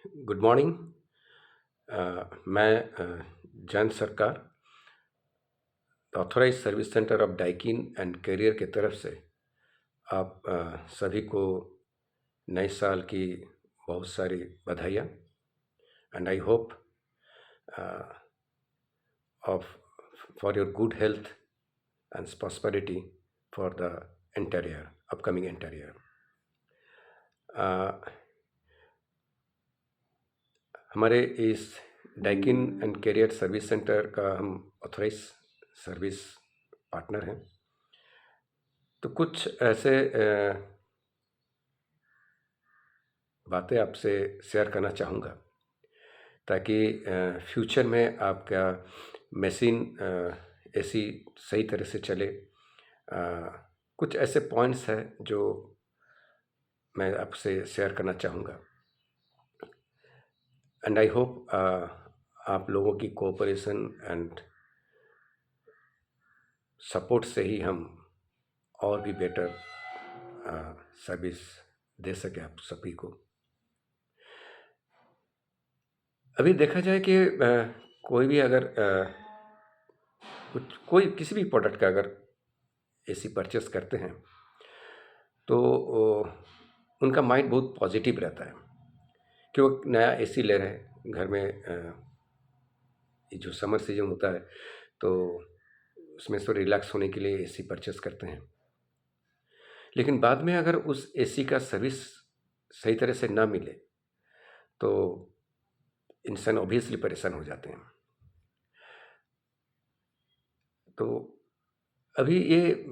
Good morning. मैं Jayant Sarkar authorise service centre of Daikin and Carrier की तरफ से आप सभी को नए साल की बहुत सारी बधाइयाँ and I hope of for your good health and prosperity for the entire year, upcoming entire year. हमारे इस Daikin and Carrier service centre का हम ऑथराइज सर्विस पार्टनर हैं। तो कुछ ऐसे बातें आपसे शेयर करना चाहूँगा ताकि फ्यूचर में आपका मशीन ऐसी सही तरह से चले। कुछ ऐसे पॉइंट्स हैं जो मैं आपसे शेयर करना चाहूँगा एंड आई होप आप लोगों की कोऑपरेशन एंड सपोर्ट से ही हम और भी बेटर सर्विस दे सके आप सभी को। अभी देखा जाए कि कोई भी अगर कोई किसी भी प्रोडक्ट का अगर एसी परचेस करते हैं तो उनका माइंड बहुत पॉजिटिव रहता है कि वो नया एसी ले रहे हैं घर में। ये जो समर सीजन होता है तो उसमें से रिलैक्स होने के लिए एसी परचेस करते हैं, लेकिन बाद में अगर उस एसी का सर्विस सही तरह से ना मिले तो इंसान ऑब्वियसली परेशान हो जाते हैं। तो अभी ये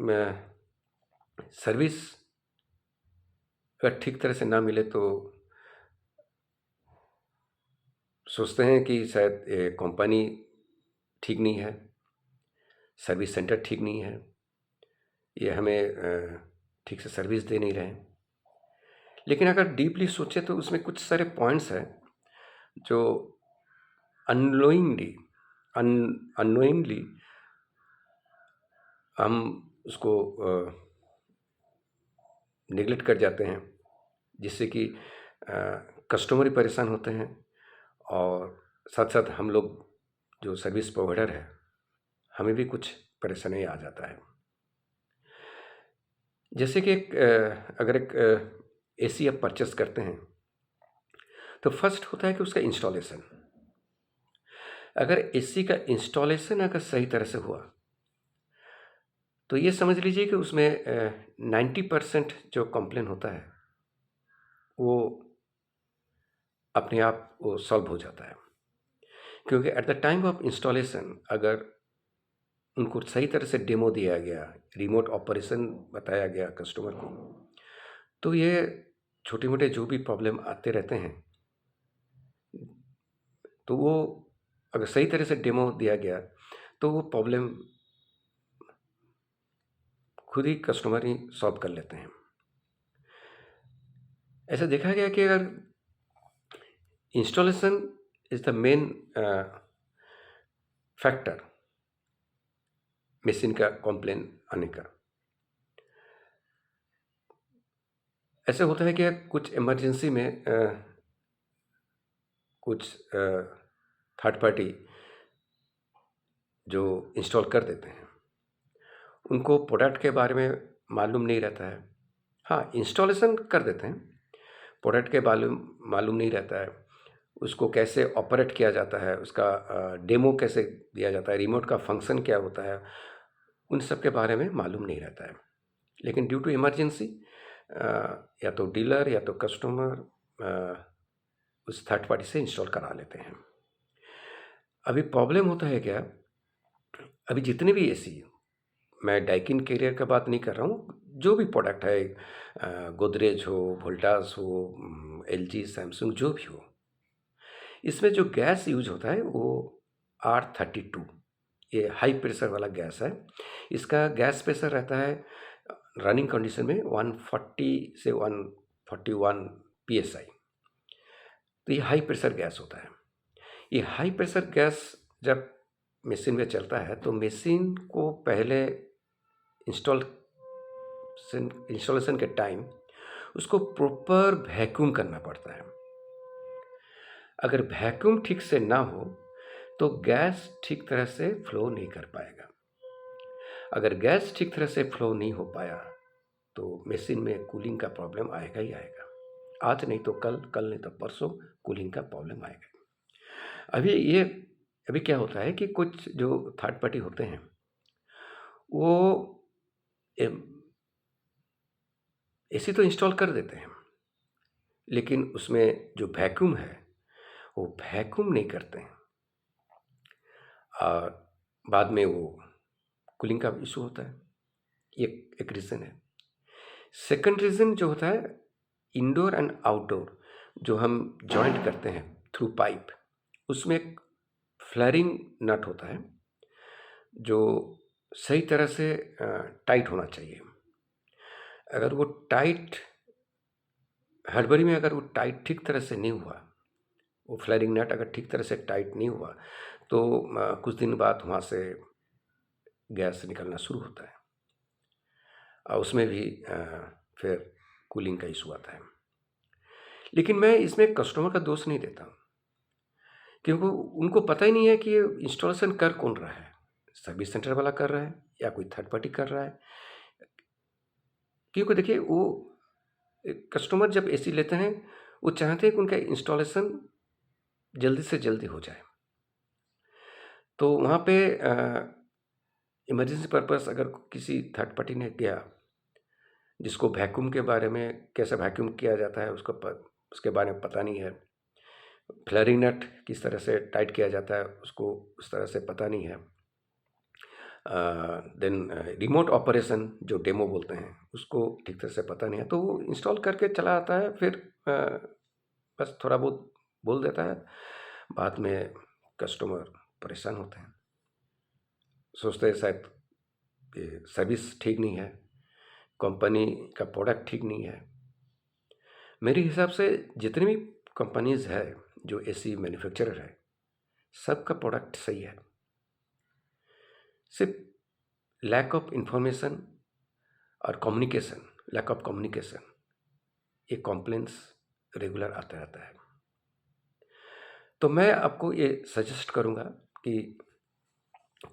सर्विस अगर ठीक तरह से ना मिले तो सोचते हैं कि शायद ये कंपनी ठीक नहीं है, सर्विस सेंटर ठीक नहीं है, ये हमें ठीक से सर्विस दे नहीं रहे हैं। लेकिन अगर डीपली सोचे तो उसमें कुछ सारे पॉइंट्स हैं जो अननोइंगली हम उसको नेगलेक्ट कर जाते हैं, जिससे कि कस्टमर ही परेशान होते हैं और साथ साथ हम लोग जो सर्विस प्रोवाइडर है हमें भी कुछ परेशानी आ जाता है। जैसे कि अगर एक एसी आप परचेस करते हैं तो फर्स्ट होता है कि उसका इंस्टॉलेशन। अगर एसी का इंस्टॉलेशन अगर सही तरह से हुआ तो ये समझ लीजिए कि उसमें 90% जो कंप्लेन होता है वो अपने आप वो सॉल्व हो जाता है, क्योंकि at the time of installation अगर उनको सही तरह से डेमो दिया गया, रिमोट ऑपरेशन बताया गया कस्टमर को, तो ये छोटे मोटे जो भी प्रॉब्लम आते रहते हैं तो वो अगर सही तरह से डेमो दिया गया तो वो प्रॉब्लम खुद ही कस्टमर ही सॉल्व कर लेते हैं। ऐसा देखा गया कि अगर installation is the main factor machine का कंप्लेन आने का। ऐसे होता है कि कुछ इमरजेंसी में कुछ थर्ड पार्टी जो इंस्टॉल कर देते हैं उनको प्रोडक्ट के बारे में मालूम नहीं रहता है। हाँ, इंस्टॉलेशन कर देते हैं, प्रोडक्ट के मालूम मालूम नहीं रहता है, उसको कैसे ऑपरेट किया जाता है, उसका डेमो कैसे दिया जाता है, रिमोट का फंक्शन क्या होता है, उन सब के बारे में मालूम नहीं रहता है। लेकिन ड्यू टू इमरजेंसी या तो डीलर या तो कस्टमर उस थर्ड पार्टी से इंस्टॉल करा लेते हैं। अभी प्रॉब्लम होता है क्या, अभी जितने भी एसी, मैं डाइकिन कैरियर का बात नहीं कर रहा हूँ, जो भी प्रोडक्ट है गोदरेज हो, वोल्टास हो, एलजी, सैमसंग, जो भी हो, इसमें जो गैस यूज होता है वो R32, ये हाई प्रेशर वाला गैस है। इसका गैस प्रेशर रहता है रनिंग कंडीशन में 140 से 141 PSI। तो ये हाई प्रेशर गैस होता है। ये हाई प्रेशर गैस जब मशीन में चलता है तो मशीन को पहले इंस्टॉलेशन के टाइम उसको प्रॉपर वैक्यूम करना पड़ता है। अगर वैक्यूम ठीक से ना हो तो गैस ठीक तरह से फ्लो नहीं कर पाएगा। अगर गैस ठीक तरह से फ्लो नहीं हो पाया तो मशीन में कूलिंग का प्रॉब्लम आएगा ही आएगा। आज नहीं तो कल, कल नहीं तो परसों कूलिंग का प्रॉब्लम आएगा। अभी क्या होता है कि कुछ जो थर्ड पार्टी होते हैं वो एसी तो इंस्टॉल कर देते हैं, लेकिन उसमें जो वैक्यूम है वो वैक्यूम नहीं करते हैं और बाद में वो कूलिंग का इशू होता है। ये एक रीज़न है। सेकंड रीज़न जो होता है, इंडोर एंड आउटडोर जो हम जॉइंट करते हैं थ्रू पाइप, उसमें एक फ्लेयरिंग नट होता है जो सही तरह से टाइट होना चाहिए। अगर वो टाइट हड़बड़ी में अगर वो टाइट ठीक तरह से नहीं हुआ, वो फ्लेयरिंग नट अगर ठीक तरह से टाइट नहीं हुआ तो कुछ दिन बाद वहाँ से गैस निकलना शुरू होता है और उसमें भी फिर कूलिंग का इशू आता है। लेकिन मैं इसमें कस्टमर का दोष नहीं देता, क्योंकि उनको पता ही नहीं है कि ये इंस्टॉलेशन कर कौन रहा है, सर्विस सेंटर वाला कर रहा है या कोई थर्ड पार्टी कर रहा है। क्योंकि देखिए वो कस्टमर जब एसी लेते हैं वो चाहते हैं कि उनका इंस्टॉलेशन जल्दी से जल्दी हो जाए। तो वहाँ पे इमरजेंसी पर्पस अगर किसी थर्ड पार्टी ने किया, जिसको वैक्यूम के बारे में कैसे वैक्यूम किया जाता है उसके बारे में पता नहीं है, फ्लेयरिंग नट किस तरह से टाइट किया जाता है उसको उस तरह से पता नहीं है, देन रिमोट ऑपरेशन जो डेमो बोलते हैं उसको ठीक तरह से पता नहीं है, तो वो इंस्टॉल करके चला आता है, फिर बस थोड़ा बहुत बोल देता है, बाद में कस्टमर परेशान होते हैं, सोचते हैं शायद कि सर्विस ठीक नहीं है, कंपनी का प्रोडक्ट ठीक नहीं है। मेरे हिसाब से जितनी भी कंपनीज है जो एसी मैन्युफैक्चरर है, सबका प्रोडक्ट सही है, सिर्फ लैक ऑफ इंफॉर्मेशन और कम्युनिकेशन, लैक ऑफ कम्युनिकेशन, ये कॉम्प्लेंट्स रेगुलर आता रहता है। तो मैं आपको ये सजेस्ट करूँगा कि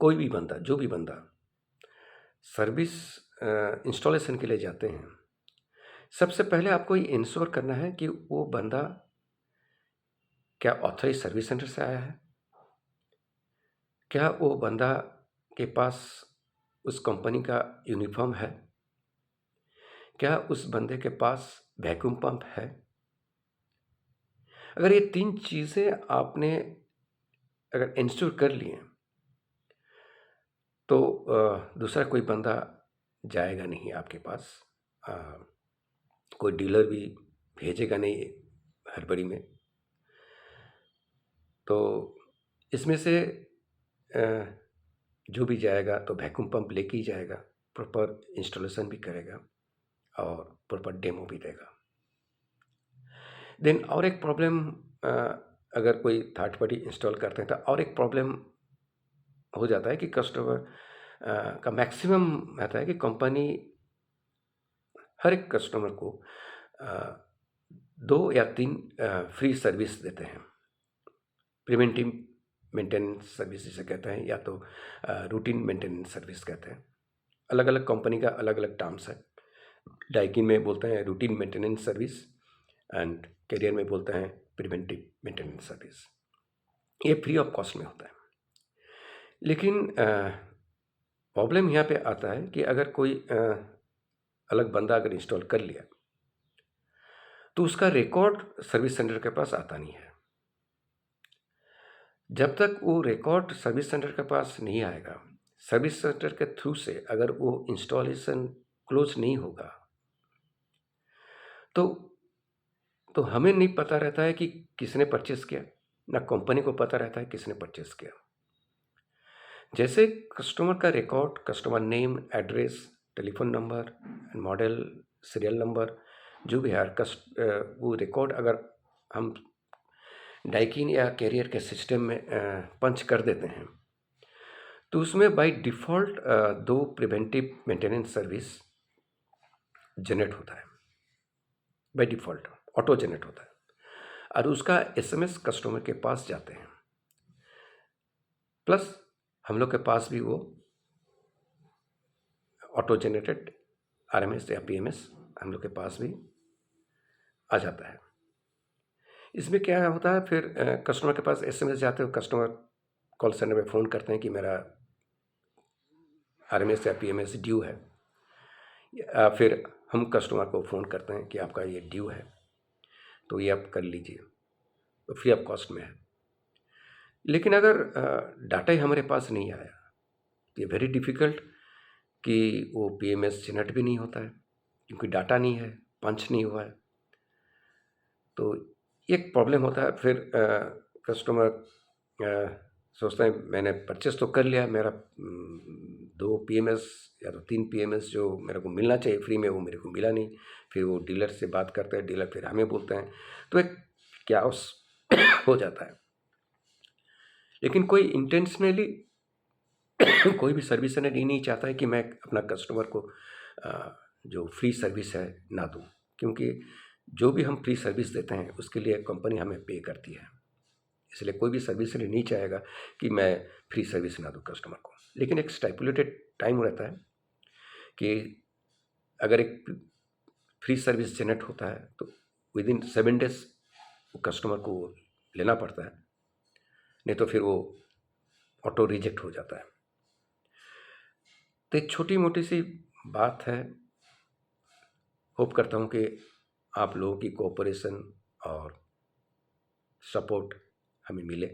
कोई भी बंदा, जो भी बंदा सर्विस इंस्टॉलेशन के लिए जाते हैं, सबसे पहले आपको ये इंश्योर करना है कि वो बंदा क्या ऑथराइज सर्विस सेंटर से आया है, क्या वो बंदा के पास उस कंपनी का यूनिफॉर्म है, क्या उस बंदे के पास वैक्यूम पंप है। अगर ये 3 चीज़ें आपने अगर इंश्योर कर लिए तो दूसरा कोई बंदा जाएगा नहीं आपके पास, कोई डीलर भी भेजेगा नहीं हड़बड़ी में। तो इसमें से जो भी जाएगा तो वैक्यूम पंप लेके ही जाएगा, प्रॉपर इंस्टॉलेशन भी करेगा और प्रॉपर डेमो भी देगा। देन और एक प्रॉब्लम, अगर कोई थर्ड पार्टी इंस्टॉल करते हैं तो और एक प्रॉब्लम हो जाता है कि कस्टमर का मैक्सिमम रहता है कि कंपनी हर एक कस्टमर को 2 या 3 फ्री सर्विस देते हैं, प्रिवेंटिव मेंटेनेंस सर्विस जिसे कहते हैं, या तो रूटीन मेंटेनेंस सर्विस कहते हैं। अलग अलग कंपनी का अलग अलग टर्म्स है। डाइकिन में बोलते हैं routine maintenance service and Carrier में बोलते हैं प्रिवेंटिव मेंटेनेंस सर्विस। ये फ्री ऑफ कॉस्ट में होता है। लेकिन प्रॉब्लम यहाँ पे आता है कि अगर कोई अलग बंदा अगर इंस्टॉल कर लिया तो उसका रिकॉर्ड सर्विस सेंटर के पास आता नहीं है। जब तक वो रिकॉर्ड सर्विस सेंटर के पास नहीं आएगा, सर्विस सेंटर के थ्रू से अगर वो इंस्टॉलेशन क्लोज नहीं होगा तो हमें नहीं पता रहता है कि किसने परचेस किया, ना कंपनी को पता रहता है किसने परचेस किया। जैसे कस्टमर का record, customer name, address, telephone number, model, serial number जो भी है, वो रिकॉर्ड अगर हम डाइकिन या कैरियर के सिस्टम में पंच कर देते हैं तो उसमें by default 2 preventive maintenance service generate होता है, बाय डिफ़ॉल्ट ऑटो जनरेट होता है। और उसका एसएमएस कस्टमर के पास जाते हैं, प्लस हम लोग के पास भी वो ऑटो जनरेटेड आरएमएस या पीएमएस हम लोग के पास भी आ जाता है। इसमें क्या होता है, फिर कस्टमर के पास एसएमएस जाते हो, कस्टमर कॉल सेंटर में फ़ोन करते हैं कि मेरा आरएमएस या पीएमएस ड्यू है, या फिर हम कस्टमर को फ़ोन करते हैं कि आपका ये ड्यू है, तो ये आप कर लीजिए, तो फ्री ऑफ कॉस्ट में है। लेकिन अगर डाटा ही हमारे पास नहीं आया तो ये वेरी डिफ़िकल्ट कि वो पीएमएस जनरेट भी नहीं होता है, क्योंकि डाटा नहीं है, पंच नहीं हुआ है। तो एक प्रॉब्लम होता है। फिर कस्टमर सोचते हैं मैंने परचेस तो कर लिया, मेरा 2 पीएमएस या तो 3 पीएमएस जो मेरे को मिलना चाहिए फ्री में, वो मेरे को मिला नहीं। फिर वो डीलर से बात करते हैं, डीलर फिर हमें बोलते हैं, तो एक क्याओस हो जाता है। लेकिन कोई इंटेंशनली कोई भी सर्विस सेंटर ये नहीं चाहता है कि मैं अपना कस्टमर को जो फ्री सर्विस है ना दूँ, क्योंकि जो भी हम फ्री सर्विस देते हैं उसके लिए कंपनी हमें पे करती है। इसलिए कोई भी सर्विस सेंटर नहीं चाहेगा कि मैं फ्री सर्विस ना दूँ कस्टमर को। लेकिन एक स्टाइपुलेटेड टाइम रहता है कि अगर एक फ्री सर्विस जनरेट होता है तो विदिन 7 डेज वो कस्टमर को लेना पड़ता है, नहीं तो फिर वो ऑटो रिजेक्ट हो जाता है। तो एक छोटी मोटी सी बात है, होप करता हूँ कि आप लोगों की कोऑपरेशन और सपोर्ट हमें मिले,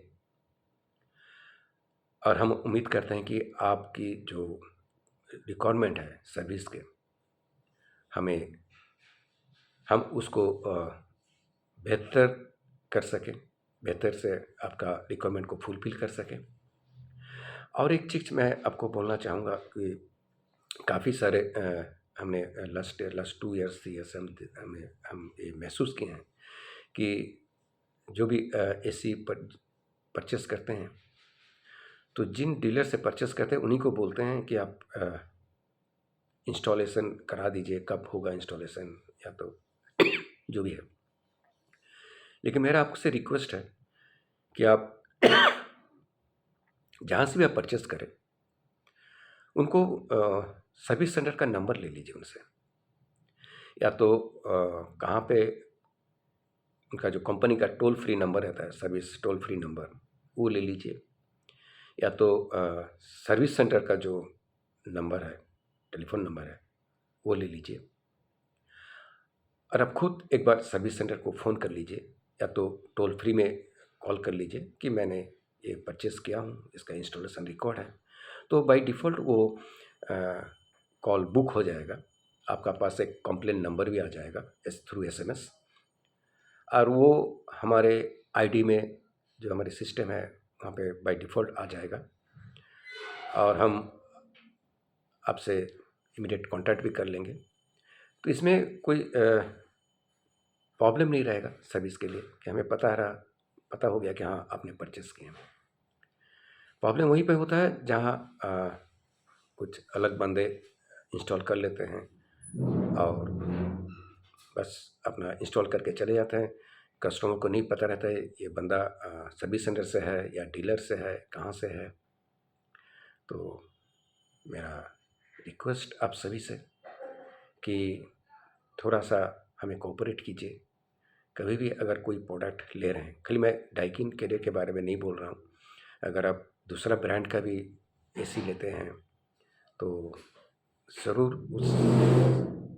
और हम उम्मीद करते हैं कि आपकी जो रिक्वायरमेंट है सर्विस के, हम उसको बेहतर कर सकें, बेहतर से आपका रिक्वायरमेंट को फुलफिल कर सकें। और एक चीज़ मैं आपको बोलना चाहूँगा कि काफ़ी सारे हमने लास्ट 2 ईयर्स से हम ये महसूस किए हैं कि जो भी एसी परचेस करते हैं, तो जिन डीलर से परचेस करते हैं उन्हीं को बोलते हैं कि आप इंस्टॉलेशन करा दीजिए, कब होगा इंस्टॉलेशन या तो जो भी है। लेकिन मेरा आपसे रिक्वेस्ट है कि आप जहाँ से भी आप परचेस करें उनको सर्विस सेंटर का नंबर ले लीजिए उनसे, या तो कहाँ पे उनका जो कंपनी का टोल फ्री नंबर रहता है, सर्विस टोल फ्री नंबर, वो ले लीजिए, या तो सर्विस सेंटर का जो नंबर है, टेलीफोन नंबर है, वो ले लीजिए। और आप खुद एक बार सर्विस सेंटर को फ़ोन कर लीजिए, या तो टोल फ्री में कॉल कर लीजिए कि मैंने ये परचेस किया हूँ, इसका इंस्टॉलेशन रिकॉर्ड है। तो बाय डिफ़ॉल्ट वो कॉल बुक हो जाएगा, आपका पास एक कंप्लेंट नंबर भी आ जाएगा थ्रू एसएमएस, और वो हमारे आईडी में जो हमारे सिस्टम है वहाँ पे बाय डिफ़ॉल्ट आ जाएगा, और हम आपसे इमीडिएट कांटेक्ट भी कर लेंगे। तो इसमें कोई प्रॉब्लम नहीं रहेगा सर्विस के लिए कि हमें पता हो गया कि हाँ आपने परचेस किए हैं। प्रॉब्लम वहीं पे होता है जहाँ कुछ अलग बंदे इंस्टॉल कर लेते हैं और बस अपना इंस्टॉल करके चले जाते हैं। कस्टमर को नहीं पता रहता है ये बंदा सर्विस सेंटर से है या डीलर से है, कहाँ से है। तो मेरा रिक्वेस्ट आप सभी से कि थोड़ा सा हमें कोऑपरेट कीजिए। कभी भी अगर कोई प्रोडक्ट ले रहे हैं, खाली मैं डाइकिन कैरियर के बारे में नहीं बोल रहा हूँ, अगर आप दूसरा ब्रांड का भी एसी लेते हैं तो ज़रूर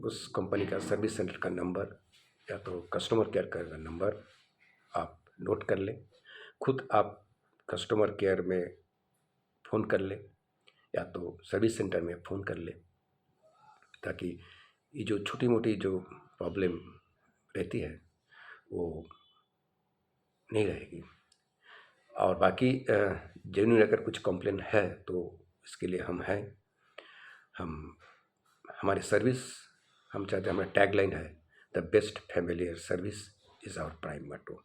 उस कंपनी का सर्विस सेंटर का नंबर या तो कस्टमर केयर का नंबर आप नोट कर लें। खुद आप कस्टमर केयर में फ़ोन कर लें या तो सर्विस सेंटर में फ़ोन कर लें, ताकि ये जो छोटी मोटी जो प्रॉब्लम रहती है वो नहीं रहेगी। और बाकी जेन्युइन अगर कुछ कंप्लेन है तो इसके लिए हम हैं। हमारी सर्विस, हम चाहते हैं, हमारा टैगलाइन है the best familiar service is our prime motto.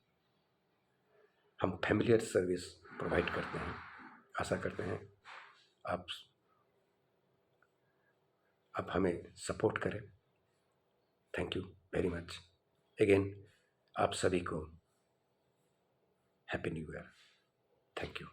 हम फैमिलियर सर्विस प्रोवाइड करते हैं। आशा करते हैं आप हमें सपोर्ट करें। Thank you very much again. आप सभी को happy new year. Thank you.